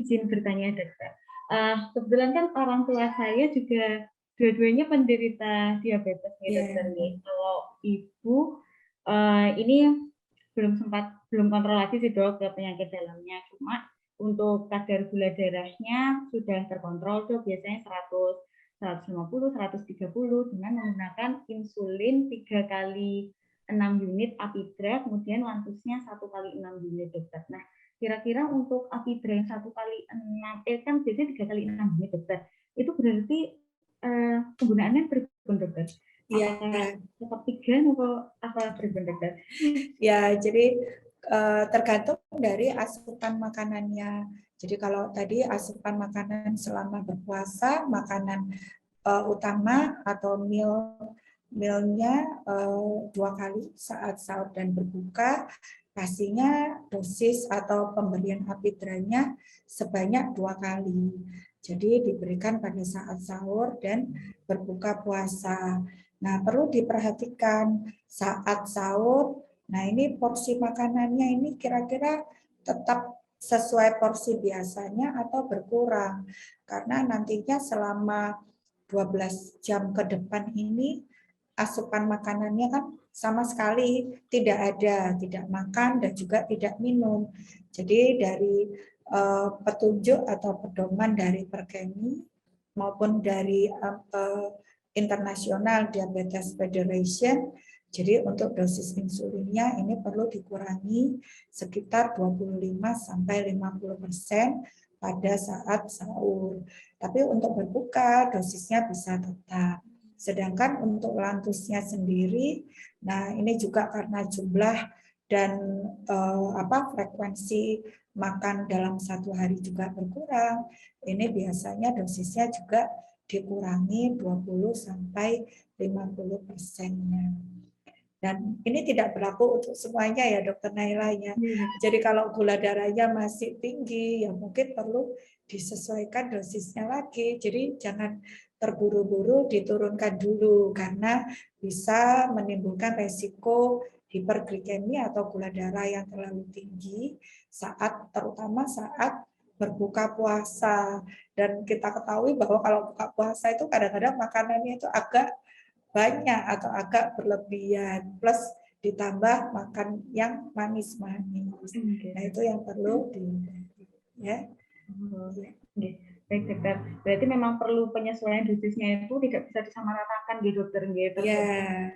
izin bertanya dokter. Kebetulan kan orang tua saya juga dua-duanya penderita diabetes nih dokter nih. Kalau ibu ini belum kontrol lagi sih dok ke penyakit dalamnya. Cuma untuk kadar gula darahnya sudah terkontrol tuh biasanya 100, 150, 130 dengan menggunakan insulin 3 kali 6 unit Apidra, kemudian lantusnya 1 kali 6 unit dokter. Nah, kira-kira untuk Apidra yang 1 kali 6, kan biasanya 3 kali 6 unit dokter. Itu berarti penggunaannya berapa dokter? Apakah tetap 3 atau apa berapa dokter? Ya, jadi tergantung dari asupan makanannya. Jadi kalau tadi asupan makanan selama berpuasa, makanan utama atau mealnya 2 kali saat sahur dan berbuka, pastinya dosis atau pemberian Apidranya sebanyak 2 kali. Jadi diberikan pada saat sahur dan berbuka puasa. Nah, perlu diperhatikan saat sahur. Nah, ini porsi makanannya ini kira-kira tetap sesuai porsi biasanya atau berkurang. Karena nantinya selama 12 jam ke depan ini asupan makanannya kan sama sekali tidak ada, tidak makan dan juga tidak minum. Jadi dari petunjuk atau pedoman dari Perkemi maupun dari International Diabetes Federation, jadi untuk dosis insulinnya ini perlu dikurangi sekitar 25 sampai 50% pada saat sahur. Tapi untuk berbuka dosisnya bisa tetap. Sedangkan untuk lantusnya sendiri, nah ini juga karena jumlah dan frekuensi makan dalam satu hari juga berkurang. Ini biasanya dosisnya juga dikurangi 20 sampai 50%-nya. Dan ini tidak berlaku untuk semuanya ya Dokter Naila ya. Jadi kalau gula darahnya masih tinggi, ya mungkin perlu disesuaikan dosisnya lagi. Jadi jangan terburu-buru diturunkan dulu karena bisa menimbulkan resiko hiperglikemia atau gula darah yang terlalu tinggi terutama saat berbuka puasa. Dan kita ketahui bahwa kalau buka puasa itu kadang-kadang makanannya itu agak banyak atau agak berlebihan, plus ditambah makan yang manis-manis. Nah, itu yang perlu ya. Baik dokter, berarti memang perlu penyesuaian dosisnya itu tidak bisa disamaratakan di dokter gitu. Ya,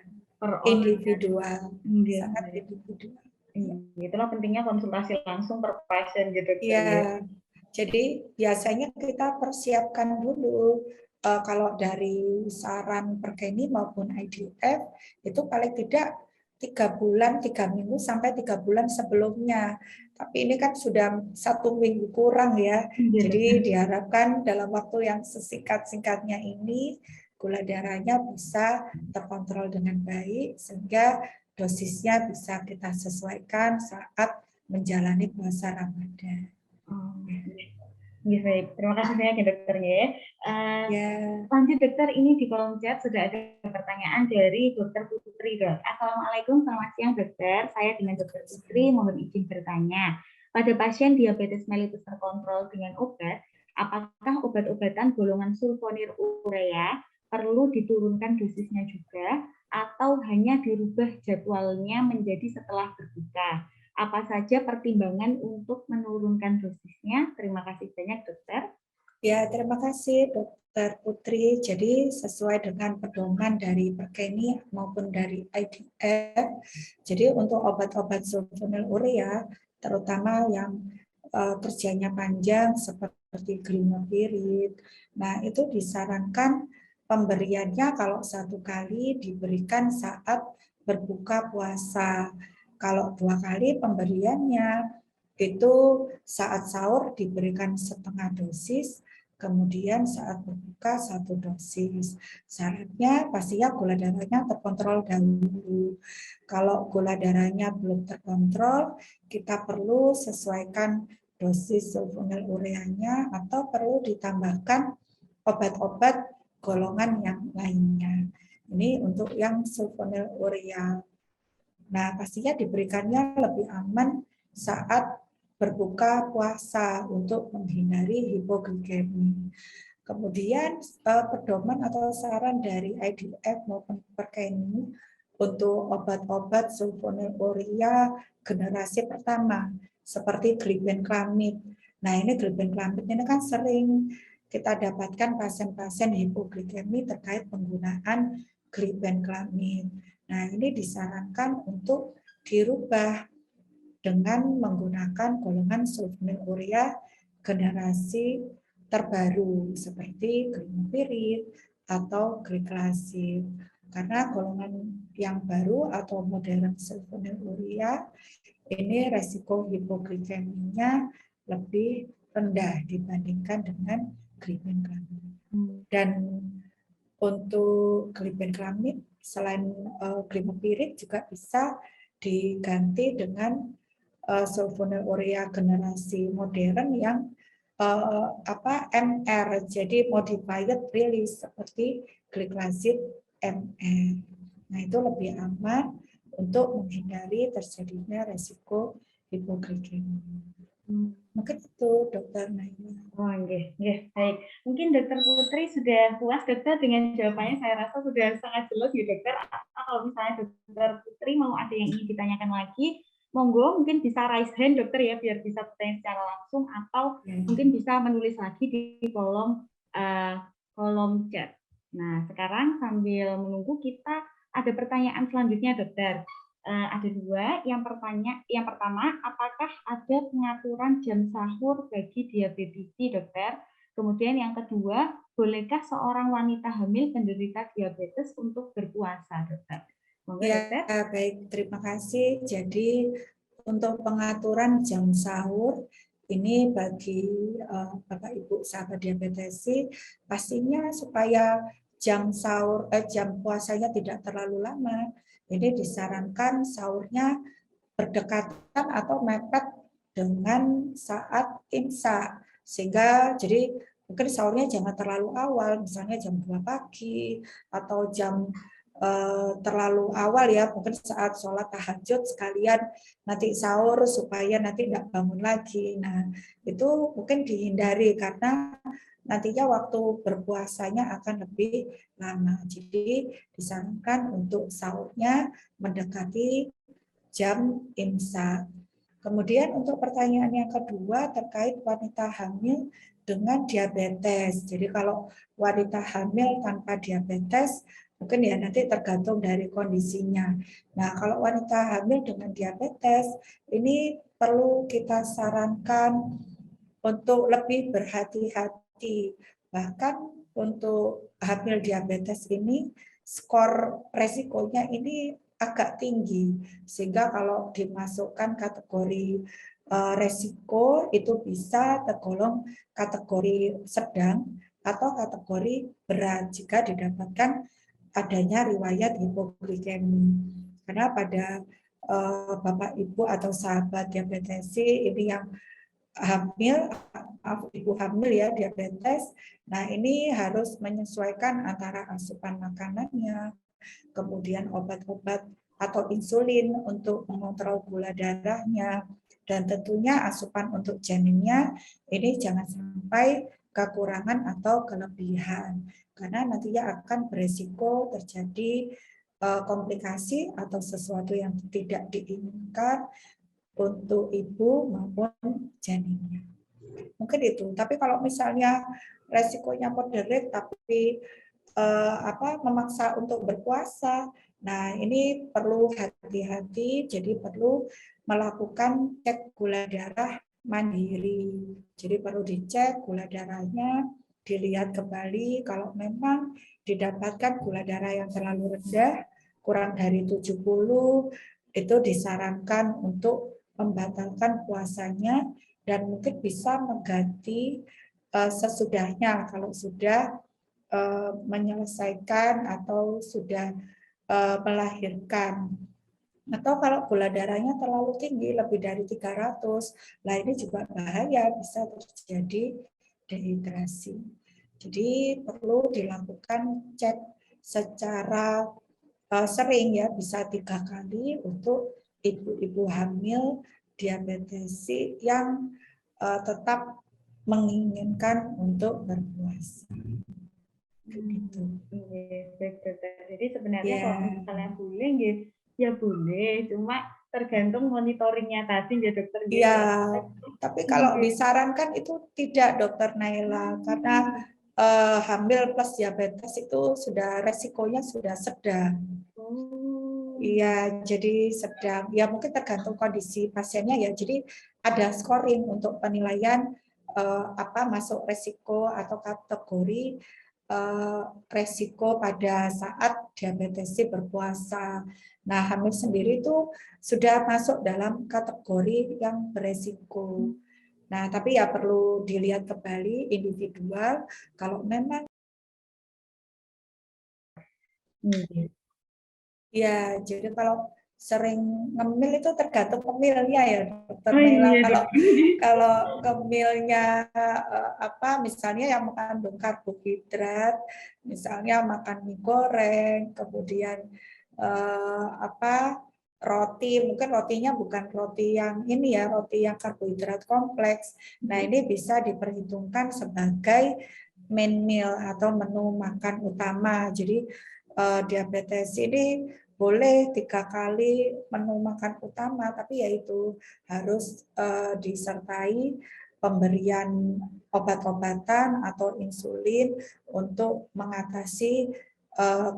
individual, sangat individual. Itulah pentingnya konsultasi langsung per pasien gitu. Iya, jadi biasanya kita persiapkan dulu kalau dari saran Perkeni maupun IDF itu paling tidak 3 bulan, 3 minggu sampai 3 bulan sebelumnya. Tapi ini kan sudah 1 minggu kurang ya. Jadi diharapkan dalam waktu yang sesingkat-singkatnya ini gula darahnya bisa terkontrol dengan baik sehingga dosisnya bisa kita sesuaikan saat menjalani puasa Ramadan. Baik, terima kasih banyak ya dokternya. Lanjut dokter, ini di kolom chat sudah ada pertanyaan dari Dokter Putri. Dok. Assalamualaikum, selamat siang dokter. Saya dengan Dokter Putri mohon izin bertanya. Pada pasien diabetes mellitus terkontrol dengan obat, apakah obat-obatan golongan sulfonilurea perlu diturunkan dosisnya juga atau hanya dirubah jadwalnya menjadi setelah berbuka? Apa saja pertimbangan untuk menurunkan dosisnya? Terima kasih banyak dokter. Ya, terima kasih Dokter Putri. Jadi sesuai dengan pedoman dari Perkeni maupun dari IDF, jadi untuk obat-obat sulfonylurea, terutama yang kerjanya panjang seperti glimepiride, nah itu disarankan pemberiannya kalau 1 kali diberikan saat berbuka puasa. Kalau 2 kali pemberiannya itu saat sahur diberikan setengah dosis, kemudian saat berbuka 1 dosis. Syaratnya pastinya gula darahnya terkontrol dahulu. Kalau gula darahnya belum terkontrol, kita perlu sesuaikan dosis sulfonylureanya atau perlu ditambahkan obat-obat golongan yang lainnya. Ini untuk yang sulfonylurea. Nah, pastinya diberikannya lebih aman saat berbuka puasa untuk menghindari hipoglikemi. Kemudian pedoman atau saran dari IDF maupun Perkeni untuk obat-obat sulfonylurea generasi pertama seperti glibenclamid. Nah, ini glibenclamid ini kan sering kita dapatkan pasien-pasien hipoglikemi terkait penggunaan glibenclamid. Nah, ini disarankan untuk dirubah dengan menggunakan golongan sulfonylurea generasi terbaru seperti glimepirid atau gliclazid. Karena golongan yang baru atau modern sulfonylurea ini resiko hipoglikeminya lebih rendah dibandingkan dengan glibenclamid. Dan untuk glibenclamid selain glimepirid juga bisa diganti dengan sulfonylurea generasi modern yang MR, jadi modified release seperti gliclazid MR. Nah, itu lebih aman untuk menghindari terjadinya resiko hipoglikemi. Mungkin itu, Dokter Naila. Oh, nggih, baik. Mungkin Dokter Putri sudah puas, Dokter, dengan jawabannya. Saya rasa sudah sangat jelas ya, Dokter. Atau kalau misalnya Dokter Putri mau ada yang ingin ditanyakan lagi, monggo mungkin bisa raise hand, Dokter, ya, biar bisa bertanya secara langsung, atau mungkin bisa menulis lagi di kolom chat. Nah, sekarang sambil menunggu kita ada pertanyaan selanjutnya, Dokter. Ada dua. Yang pertama, apakah ada pengaturan jam sahur bagi diabetisi, Dokter? Kemudian yang kedua, bolehkah seorang wanita hamil penderita diabetes untuk berpuasa, Dokter? Monggo, Ya, Dokter. baik, terima kasih. Jadi untuk pengaturan jam sahur ini bagi Bapak Ibu sahabat diabetesi, pastinya supaya jam puasanya tidak terlalu lama. Jadi disarankan sahurnya berdekatan atau mepet dengan saat imsak, sehingga jadi mungkin sahurnya jangan terlalu awal, misalnya jam 2 pagi atau jam terlalu awal ya, mungkin saat sholat tahajud sekalian nanti sahur supaya nanti tidak bangun lagi. Nah, itu mungkin dihindari karena nantinya waktu berpuasanya akan lebih lama. Jadi disarankan untuk sahurnya mendekati jam imsak. Kemudian untuk pertanyaan yang kedua terkait wanita hamil dengan diabetes. Jadi kalau wanita hamil tanpa diabetes, mungkin ya nanti tergantung dari kondisinya. Nah, kalau wanita hamil dengan diabetes, ini perlu kita sarankan untuk lebih berhati-hati. Bahkan untuk hamil diabetes ini, skor resikonya ini agak tinggi. Sehingga kalau dimasukkan kategori resiko, itu bisa tergolong kategori sedang atau kategori berat jika didapatkan adanya riwayat hipoglikemi. Karena pada Bapak Ibu atau sahabat diabetesi ini yang hamil, ibu hamil ya diabetes, nah ini harus menyesuaikan antara asupan makanannya, kemudian obat-obat atau insulin untuk mengontrol gula darahnya, dan tentunya asupan untuk janinnya ini jangan sampai kekurangan atau kelebihan, karena nantinya akan beresiko terjadi komplikasi atau sesuatu yang tidak diinginkan untuk ibu maupun janinnya. Mungkin itu. Tapi kalau misalnya resikonya moderate tapi memaksa untuk berpuasa, nah ini perlu hati-hati. Jadi perlu melakukan cek gula darah mandiri. Jadi perlu dicek gula darahnya, dilihat kembali kalau memang didapatkan gula darah yang terlalu rendah, kurang dari 70, itu disarankan untuk membatalkan puasanya dan mungkin bisa mengganti sesudahnya kalau sudah menyelesaikan atau sudah melahirkan. Atau kalau gula darahnya terlalu tinggi, lebih dari 300, lah ini juga bahaya, bisa terjadi dehidrasi. Jadi perlu dilakukan cek secara sering ya, bisa 3 kali untuk ibu-ibu hamil diabetes yang tetap menginginkan untuk berpuasa. Gitu. Baik, dokter. Jadi sebenarnya Ya. kalau misalnya boleh, ya boleh. Cuma tergantung monitoringnya tadi ya dokter. Iya, tapi kalau disarankan itu tidak, Dokter Naila, karena hamil plus diabetes itu sudah resikonya sudah sedang. Iya, jadi sedang. Ya mungkin tergantung kondisi pasiennya ya. Jadi ada scoring untuk penilaian apa masuk resiko atau kategori resiko pada saat diabetes berpuasa. Nah, hamil sendiri itu sudah masuk dalam kategori yang beresiko. Nah, tapi ya perlu dilihat kembali individual kalau memang ya, jadi kalau sering ngemil itu tergantung ngemilnya ya, Dokter Naila. Kalau ngemilnya apa, misalnya yang mengandung karbohidrat, misalnya makan mie goreng, kemudian apa roti, mungkin rotinya bukan roti yang ini ya, roti yang karbohidrat kompleks. Nah, ini bisa diperhitungkan sebagai main meal atau menu makan utama. Jadi diabetes ini boleh 3 kali menu makan utama, tapi yaitu harus disertai pemberian obat-obatan atau insulin untuk mengatasi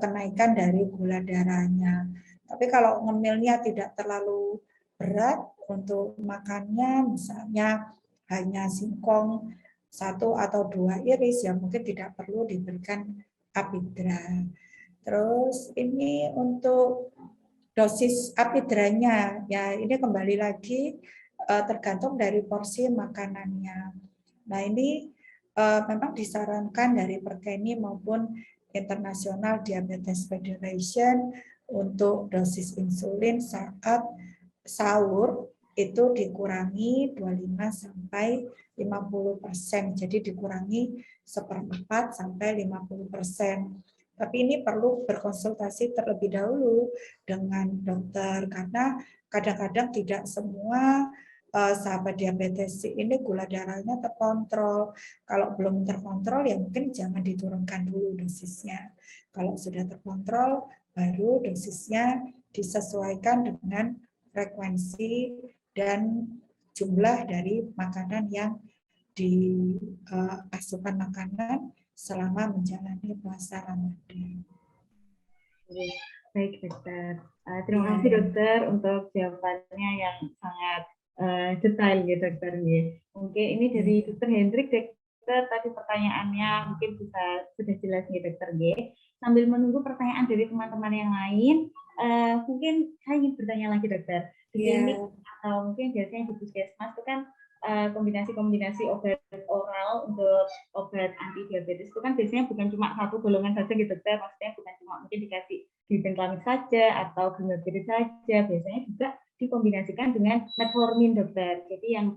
kenaikan dari gula darahnya. Tapi kalau ngemilnya tidak terlalu berat untuk makannya, misalnya hanya singkong 1 atau 2 iris, ya mungkin tidak perlu diberikan apidra. Terus ini untuk dosis apidranya, ya ini kembali lagi tergantung dari porsi makanannya. Nah ini memang disarankan dari Perkeni maupun International Diabetes Federation untuk dosis insulin saat sahur itu dikurangi 25 sampai 50%. Jadi dikurangi 1/4 sampai 50%. Tapi ini perlu berkonsultasi terlebih dahulu dengan dokter karena kadang-kadang tidak semua sahabat diabetes ini gula darahnya terkontrol. Kalau belum terkontrol ya mungkin jangan diturunkan dulu dosisnya. Kalau sudah terkontrol baru dosisnya disesuaikan dengan frekuensi dan jumlah dari makanan yang di asupan makanan selama menjalani puasa Ramadan. Baik, dokter. Terima kasih dokter untuk jawabannya yang sangat detail ya dokter. Mungkin ini dari dokter Hendrik, dokter tadi pertanyaannya mungkin sudah jelas nih dokter. Sambil menunggu pertanyaan dari teman-teman yang lain, mungkin saya ingin bertanya lagi dokter. Di klinik atau mungkin biasanya di puskesmas itu kan kombinasi-kombinasi obat oral untuk obat anti diabetes itu kan biasanya bukan cuma satu golongan saja gitu dokter, maksudnya bukan cuma mungkin dikasih glibenclamid saja atau glimepirid saja, biasanya juga dikombinasikan dengan metformin dokter. Jadi yang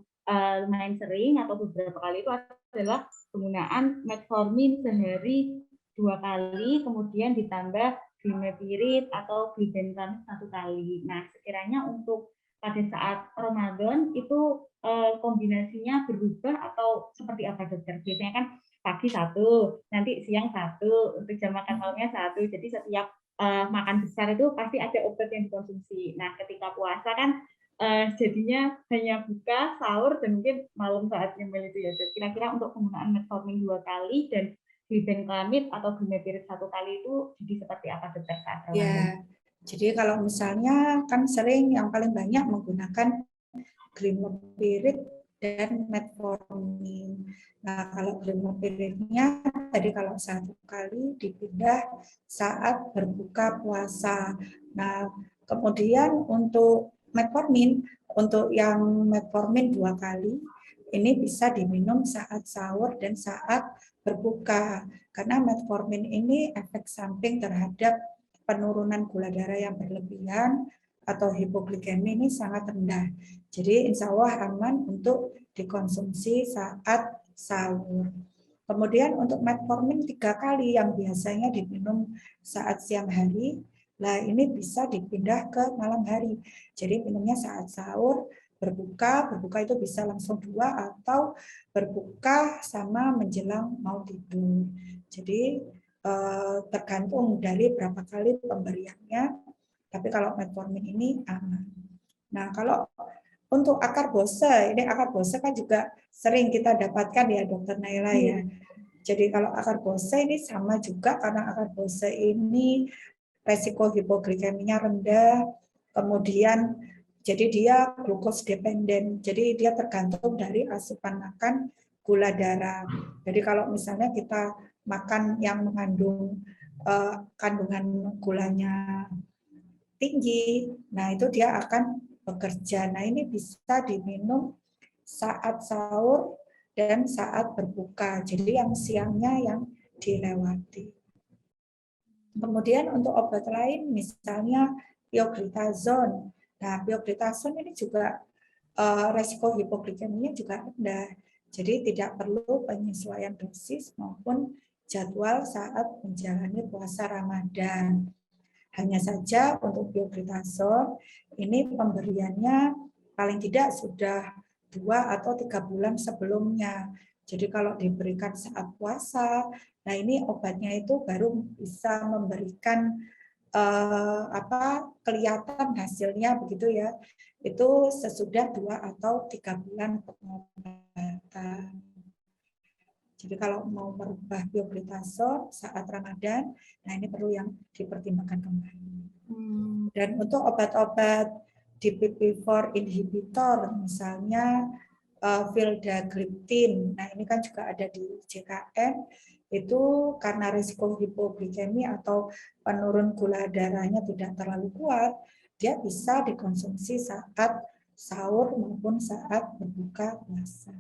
lumayan sering atau beberapa kali itu adalah penggunaan metformin sehari 2 kali, kemudian ditambah glimepirid atau glibenclamid 1 kali. Nah, sekiranya untuk pada saat Ramadan itu kombinasinya berubah atau seperti apa dokter? Biasanya kan pagi 1, nanti siang 1, untuk jam makan malamnya 1. Jadi setiap makan besar itu pasti ada obat yang dikonsumsi. Nah, ketika puasa kan jadinya hanya buka, sahur, dan mungkin malam saat nyemil itu ya. Kira-kira untuk penggunaan metformin 2 kali dan glibenclamid atau glimepirid 1 kali itu jadi seperti apa dokter saat Ramadan? Ya, jadi kalau misalnya kan sering yang paling banyak menggunakan glimepirid dan metformin. Nah, kalau glimepiridnya tadi kalau 1 kali dipindah saat berbuka puasa. Nah, kemudian untuk metformin, untuk yang metformin 2 kali, ini bisa diminum saat sahur dan saat berbuka. Karena metformin ini efek samping terhadap penurunan gula darah yang berlebihan atau hipoglikemi ini sangat rendah. Jadi insya Allah aman untuk dikonsumsi saat sahur. Kemudian untuk metformin 3 kali yang biasanya diminum saat siang hari, nah ini bisa dipindah ke malam hari. Jadi minumnya saat sahur, berbuka itu bisa langsung 2 atau berbuka sama menjelang mau tidur. Jadi tergantung dari berapa kali pemberiannya, tapi kalau metformin ini aman. Nah, kalau untuk akar bose, ini akar bose kan juga sering kita dapatkan ya Dokter Naila ya. Jadi kalau akar bose ini sama juga, karena akar bose ini resiko hipoglikeminya rendah, kemudian jadi dia glukos dependen, jadi dia tergantung dari asupan makan gula darah. Jadi kalau misalnya kita makan yang mengandung kandungan gulanya tinggi, nah itu dia akan bekerja. Nah ini bisa diminum saat sahur dan saat berbuka. Jadi yang siangnya yang dilewati. Kemudian untuk obat lain misalnya pioglitazone. Nah, pioglitazone ini juga resiko hipoglikemia juga rendah. Jadi tidak perlu penyesuaian dosis maupun jadwal saat menjalani puasa Ramadan. Hanya saja untuk pioglitazone ini pemberiannya paling tidak sudah 2 atau 3 bulan sebelumnya. Jadi kalau diberikan saat puasa, nah ini obatnya itu baru bisa memberikan kelihatan hasilnya begitu ya. Itu sesudah 2 atau 3 bulan pengobatan. Jadi kalau mau merubah pioglitazone saat Ramadan, nah ini perlu yang dipertimbangkan kembali. Dan untuk obat-obat DPP-4 inhibitor, misalnya vildagliptin, nah ini kan juga ada di JKN, itu karena risiko hipoglikemi atau penurun gula darahnya tidak terlalu kuat, dia bisa dikonsumsi saat sahur maupun saat berbuka puasa.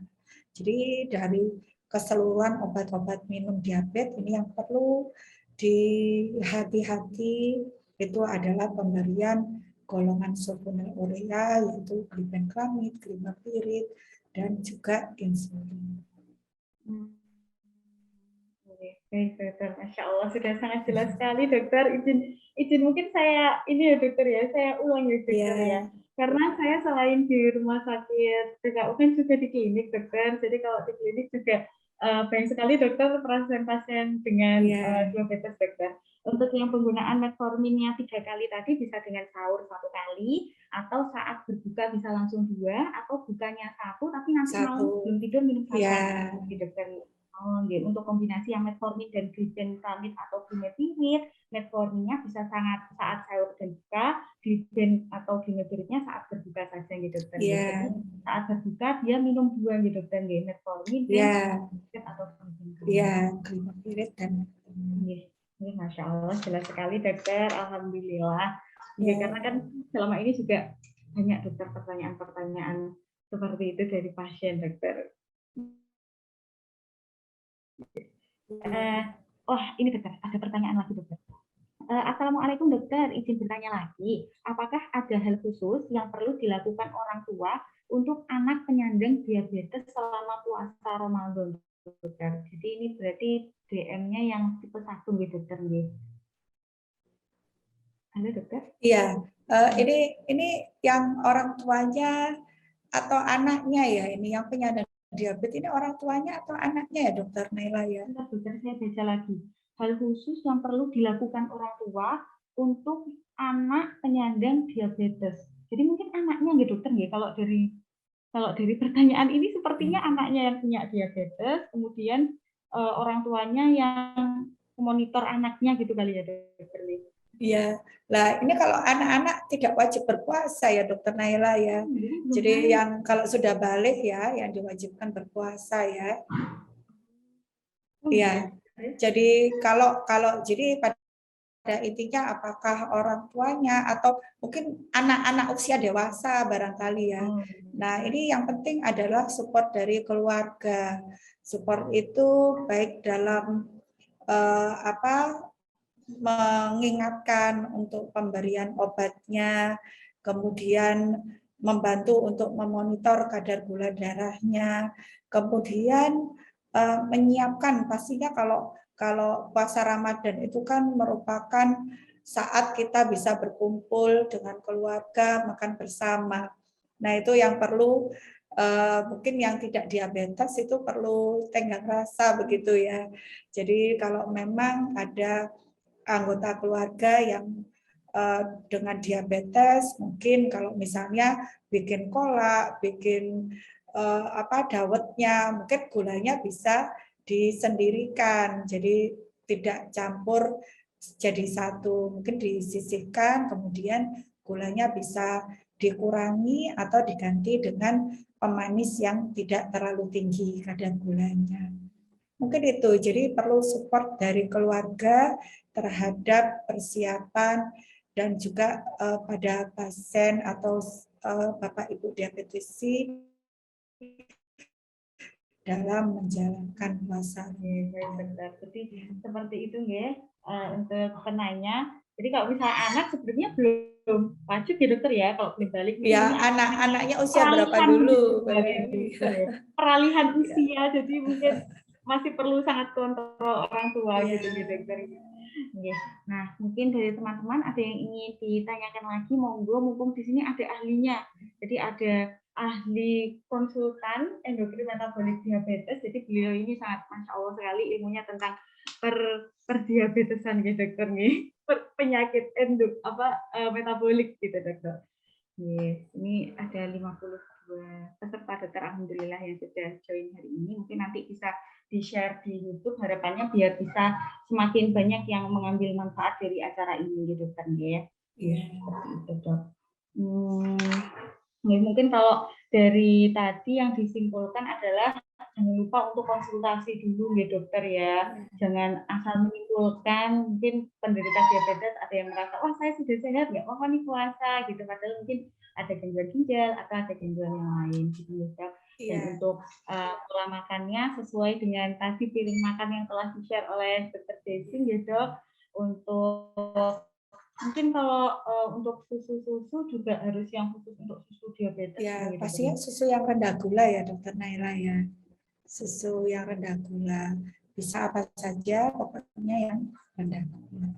Jadi dari keseluruhan obat-obat minum diabetes ini yang perlu dihati-hati itu adalah pemberian golongan sulfonylurea yaitu glibenclamid, glimepiride, dan juga insulin. Baik, dokter. Masya Allah, sudah sangat jelas sekali, dokter. Izin mungkin saya ini ya, dokter ya, saya ulang ya, dokter ya. Karena saya selain di rumah sakit PKU kan juga di klinik, dokter. Jadi kalau di klinik juga banyak sekali dokter pasien-pasien dengan diabetes, dokter. Untuk yang penggunaan metforminnya 3 kali tadi bisa dengan sahur 1 kali, atau saat berbuka bisa langsung 2, atau bukanya 1, tapi nanti malam belum tidur minum 1 kali, dokter. Untuk kombinasi yang metformin dan glibenclamid atau glimepiride, metforminnya bisa sangat saat sahur dan buka, gliben atau glimepiridnya saat berbuka saja gitu, dokter. Jadi saat berbuka dia minum 2 gitu, dokter, metformin dan atau glimepiride dan Masya Allah, jelas sekali, dokter. Alhamdulillah. Karena kan selama ini juga banyak, dokter, pertanyaan-pertanyaan seperti itu dari pasien, dokter. Ini dokter, ada pertanyaan lagi, dokter. Assalamualaikum, dokter, izin bertanya lagi, apakah ada hal khusus yang perlu dilakukan orang tua untuk anak penyandang diabetes selama puasa Ramadan, dokter? Jadi ini berarti DM-nya yang tipe 1 gitu, dokter. Halo, dokter? Iya, ini yang orang tuanya atau anaknya ya, ini yang penyandang diabetes ini orang tuanya atau anaknya ya, dokter Naila ya? Dokter, saya baca lagi. Hal khusus yang perlu dilakukan orang tua untuk anak penyandang diabetes. Jadi mungkin anaknya gitu, dokter, ya. Kalau dari pertanyaan ini sepertinya anaknya yang punya diabetes, kemudian orang tuanya yang memonitor anaknya gitu kali ya, dokter. Iya, lah ini kalau anak-anak tidak wajib berpuasa ya, dokter Naila ya. Jadi yang kalau sudah balik ya, yang diwajibkan berpuasa ya. Iya. Jadi kalau jadi pada intinya apakah orang tuanya atau mungkin anak-anak usia dewasa barangkali ya. Nah, ini yang penting adalah support dari keluarga. Support itu baik dalam mengingatkan untuk pemberian obatnya, kemudian membantu untuk memonitor kadar gula darahnya, kemudian menyiapkan pastinya kalau puasa Ramadan itu kan merupakan saat kita bisa berkumpul dengan keluarga, makan bersama. Nah, itu yang perlu mungkin yang tidak diabetes itu perlu tenggang rasa begitu ya. Jadi kalau memang ada anggota keluarga yang dengan diabetes, mungkin kalau misalnya bikin kolak, bikin dawetnya, mungkin gulanya bisa disendirikan, jadi tidak campur jadi satu, mungkin disisihkan, kemudian gulanya bisa dikurangi atau diganti dengan pemanis yang tidak terlalu tinggi kadar gulanya. Mungkin itu, jadi perlu support dari keluarga terhadap persiapan dan juga pada pasien atau Bapak Ibu diabetesi dalam menjalankan puasa. Jadi seperti itu ya untuk penanya. Jadi kalau misalnya anak sebenarnya belum wajib ya dokter ya kalau balik. Ya, anak-anaknya usia berapa dulu? Peralihan usia, jadi mungkin masih perlu sangat kontrol orang tua gitu dokter. Nah, mungkin dari teman-teman ada yang ingin ditanyakan lagi, monggo, mumpung di sini ada ahlinya. Jadi ada ahli konsultan endokrin metabolik diabetes. Jadi beliau ini sangat masya Allah sekali ilmunya tentang perdiabetesan gitu dokter nih, penyakit metabolik gitu dokter. Yes, ini ada 52 peserta dokter alhamdulillah yang sudah join hari ini. Mungkin nanti bisa di-share di YouTube, harapannya biar bisa semakin banyak yang mengambil manfaat dari acara ini gitu dokter ya. Iya. Itu dok. Mungkin kalau dari tadi yang disimpulkan adalah jangan lupa untuk konsultasi dulu ya dokter ya. Jangan asal menyimpulkan, mungkin penderita diabetes ada yang merasa, wah saya sudah sehat, nggak apa-apa nih puasa gitu. Padahal mungkin ada gangguan ginjal atau ada gangguan yang lain gitu ya. Dan untuk pola makannya sesuai dengan tadi piring makan yang telah di-share oleh dokter Desi ya dok. Untuk mungkin kalau untuk susu juga harus yang khusus untuk susu diabetes. Ya, pastinya susu yang rendah gula ya dokter Naila ya. Susu yang rendah gula. Bisa apa saja, pokoknya yang rendah gula.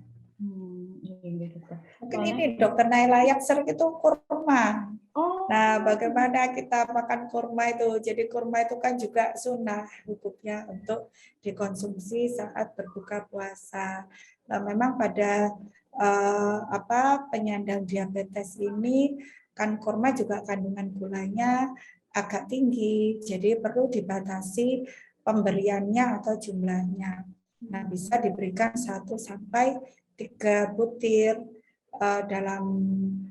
Mungkin ini dokter Naila yang sering itu kurma. Nah, bagaimana kita makan kurma itu? Jadi kurma itu kan juga sunnah hukumnya untuk dikonsumsi saat berbuka puasa. Nah, memang pada penyandang diabetes ini kan kurma juga kandungan gulanya agak tinggi, jadi perlu dibatasi pemberiannya atau jumlahnya. Nah, bisa diberikan 1 sampai 3 butir dalam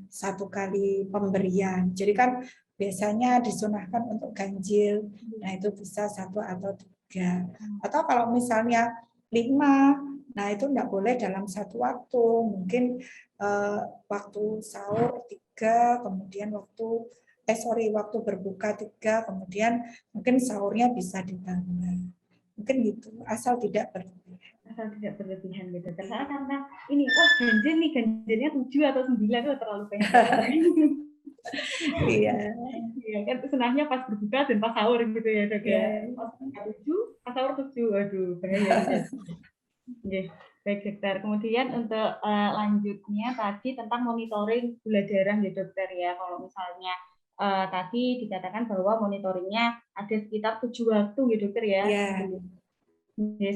1 kali pemberian. Jadi kan biasanya disunahkan untuk ganjil, nah itu bisa 1 atau 3. Atau kalau misalnya 5, nah itu enggak boleh dalam 1 waktu. Mungkin waktu sahur 3, kemudian waktu berbuka 3, kemudian mungkin sahurnya bisa ditambah. Mungkin gitu, asal tidak berlebihan. Asal tidak berlebihan gitu. Karena ini, ganjilnya 7 atau 9 itu terlalu banyak. Iya. Iya kan senangnya pas berbuka dan pas sahur gitu ya dok ya. Pas 7, pas sahur 7, waduh bahaya. Baik dokter. Kemudian untuk lanjutnya tadi tentang monitoring gula darah ya dokter ya. Kalau misalnya tadi dikatakan bahwa monitoringnya ada sekitar 7 waktu ya dokter ya.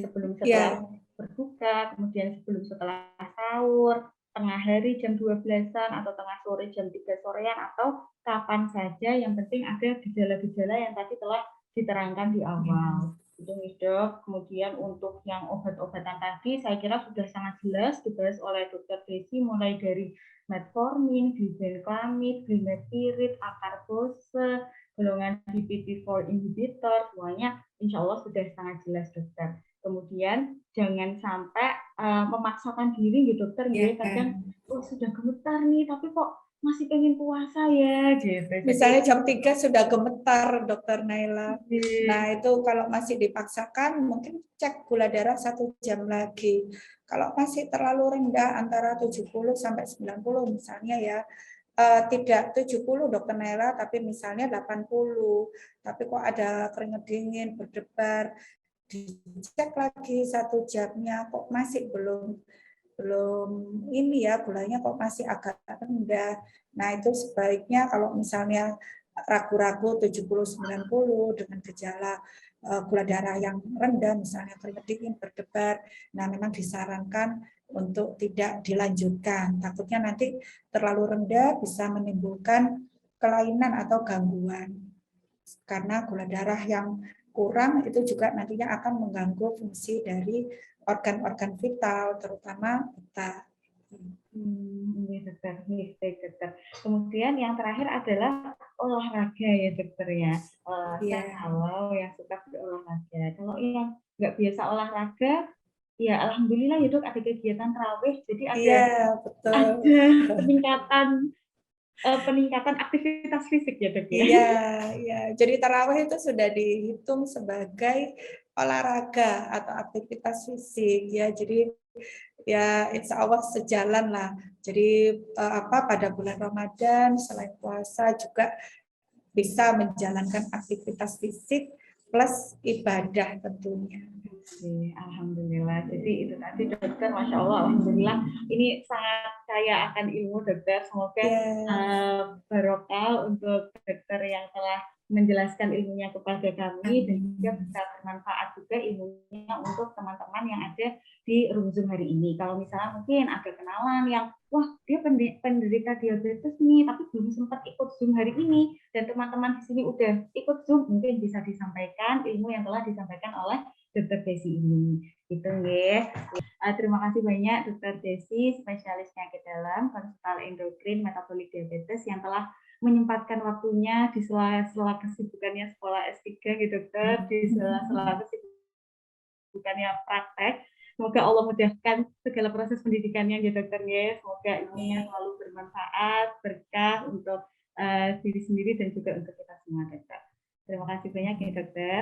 Sebelum setelah berbuka, kemudian sebelum setelah sahur, tengah hari jam 12-an atau tengah sore jam 3 sorean atau kapan saja, yang penting ada gejala-gejala yang tadi telah diterangkan di awal. Itu nih dok. Kemudian untuk yang obat-obatan tadi saya kira sudah sangat jelas dibahas oleh dokter Desi, mulai dari metformin, glibenclamid, glimepirid, akarbose, golongan DPP-4 inhibitor, semuanya insya Allah sudah sangat jelas dokter. Kemudian jangan sampai memaksakan diri gitu dokter, kadang sudah gemetar nih tapi kok masih pengen puasa ya gitu. Misalnya jam 3 sudah gemetar dokter Naila. Nah itu kalau masih dipaksakan mungkin cek gula darah 1 jam lagi. Kalau masih terlalu rendah antara 70 sampai 90 misalnya ya, tidak 70 dokter Naila tapi misalnya 80, tapi kok ada keringat dingin, berdebar, dicek lagi 1 jamnya kok masih belum ini ya, gulanya kok masih agak rendah. Nah itu sebaiknya kalau misalnya ragu-ragu 70-90 dengan gejala gula darah yang rendah, misalnya keringat dingin, berdebar, nah memang disarankan untuk tidak dilanjutkan. Takutnya nanti terlalu rendah bisa menimbulkan kelainan atau gangguan. Karena gula darah yang kurang itu juga nantinya akan mengganggu fungsi dari organ-organ vital, terutama otak. Iya dokter, baik dokter. Kemudian yang terakhir adalah olahraga ya dokter ya. Iya, Kalau yang suka berolahraga, kalau yang nggak biasa olahraga, ya alhamdulillah ya dok ada kegiatan tarawih, jadi ada iya betul. peningkatan peningkatan aktivitas fisik ya dok ya. Iya, iya. Jadi tarawih itu sudah dihitung sebagai olahraga atau aktivitas fisik ya. Jadi ya insya Allah sejalan lah. Jadi pada bulan Ramadan selain puasa juga bisa menjalankan aktivitas fisik plus ibadah tentunya. Oke, alhamdulillah. Jadi itu tadi dokter, masya Allah, alhamdulillah. Ini sangat kaya akan ilmu dokter. Semoga Ya, barokah untuk dokter yang telah menjelaskan ilmunya kepada kami dan juga bisa bermanfaat juga ilmunya untuk teman-teman yang ada di room Zoom hari ini. Kalau misalnya mungkin ada kenalan yang wah dia penderita diabetes nih tapi belum sempat ikut Zoom hari ini dan teman-teman di sini udah ikut Zoom, mungkin bisa disampaikan ilmu yang telah disampaikan oleh Dokter Desi ini. Gitu ya. Terima kasih banyak Dokter Desi, spesialis penyakit dalam, konsultan endokrin, metabolik diabetes yang telah menyempatkan waktunya di sela-sela kesibukannya sekolah S3 gitu dokter, di sela-sela kesibukannya praktek. Semoga Allah mudahkan segala proses pendidikannya ya dokter ya. Semoga ilmunya selalu bermanfaat, berkah untuk diri sendiri dan juga untuk kita semua dokter. Terima kasih banyak ya dokter.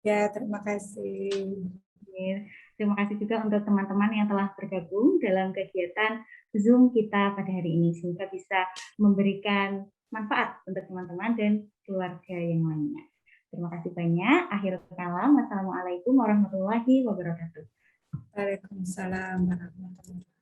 ya terima kasih. Terima kasih juga untuk teman-teman yang telah bergabung dalam kegiatan Zoom kita pada hari ini, sehingga bisa memberikan manfaat untuk teman-teman dan keluarga yang lainnya. Terima kasih banyak. Akhir kalam. Wassalamualaikum warahmatullahi wabarakatuh. Waalaikumsalam warahmatullahi wabarakatuh.